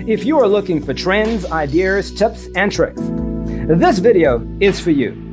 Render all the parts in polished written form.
If you are looking for trends, ideas, tips, and tricks, this video is for you.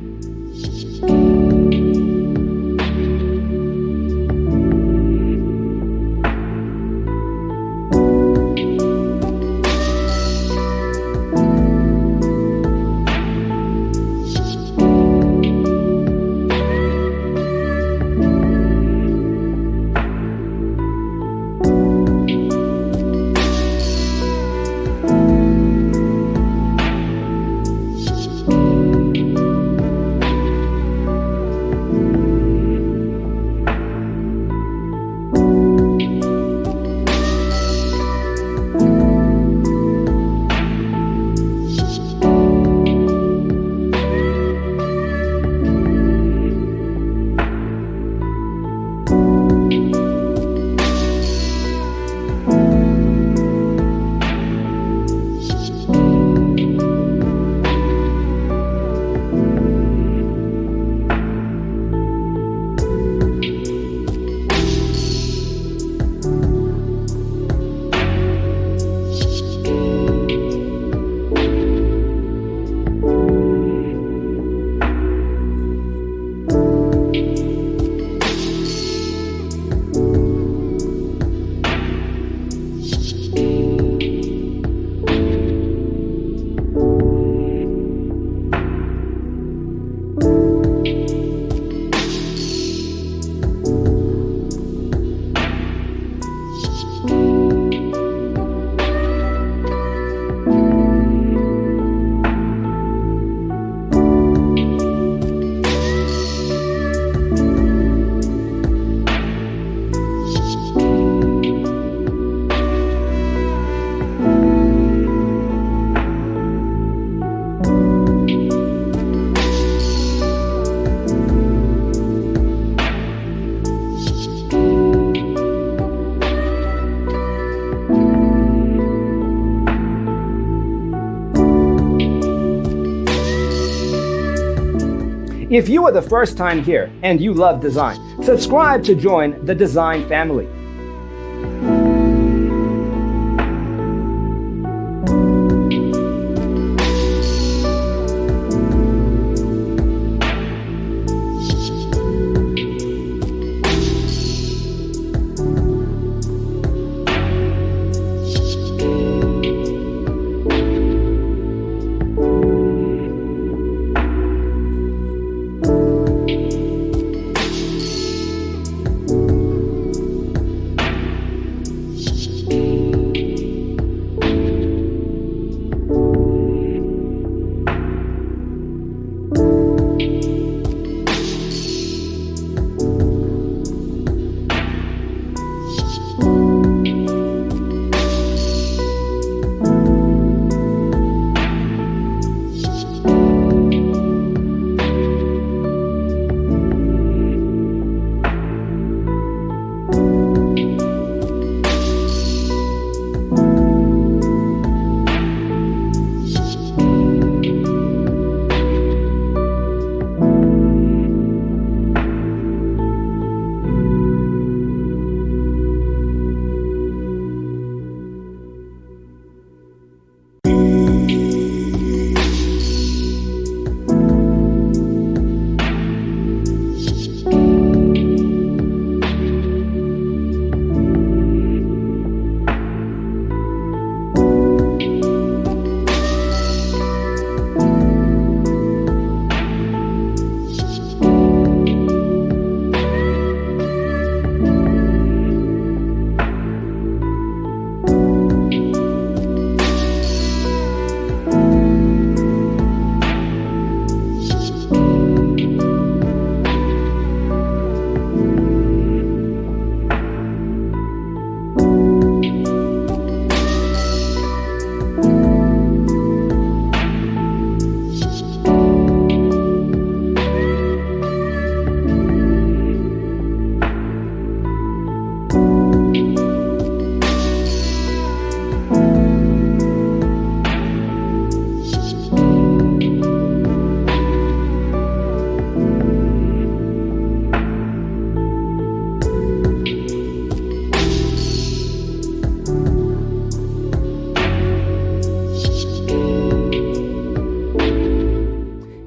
If you are the first time here and you love design, subscribe to join the design family.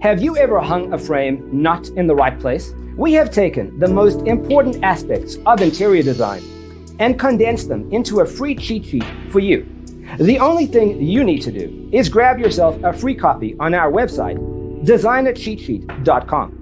Have you ever hung a frame not in the right place? We have taken the most important aspects of interior design and condensed them into a free cheat sheet for you. The only thing you need to do is grab yourself a free copy on our website, designercheatsheet.com.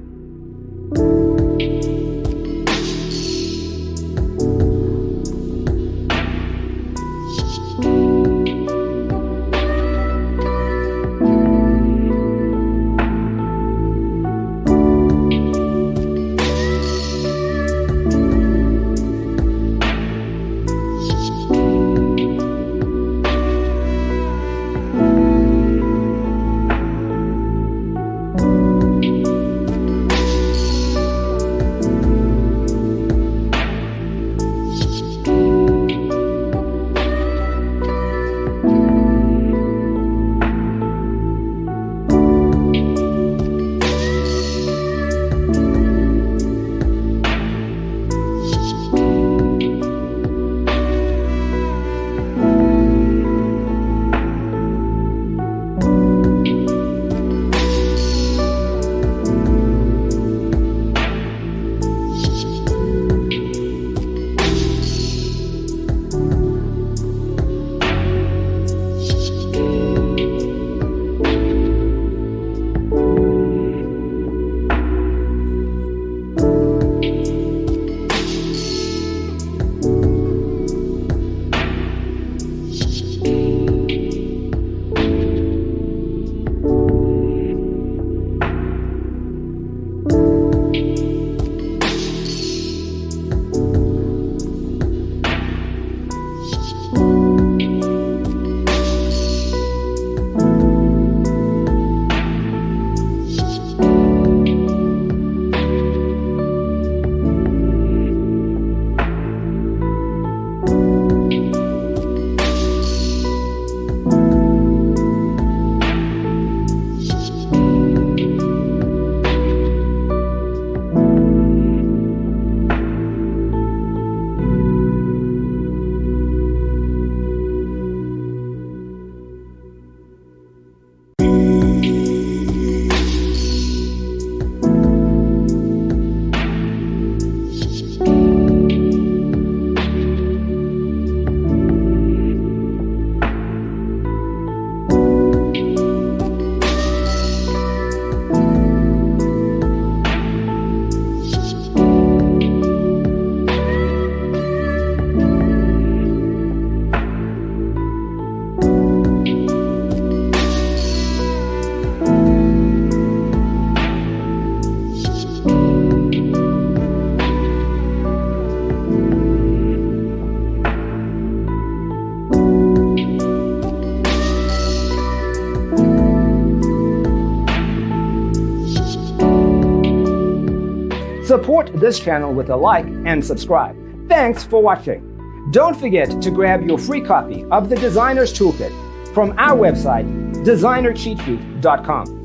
Support this channel with a like and subscribe. Thanks for watching. Don't forget to grab your free copy of the Designer's Toolkit from our website, designercheatsheet.com.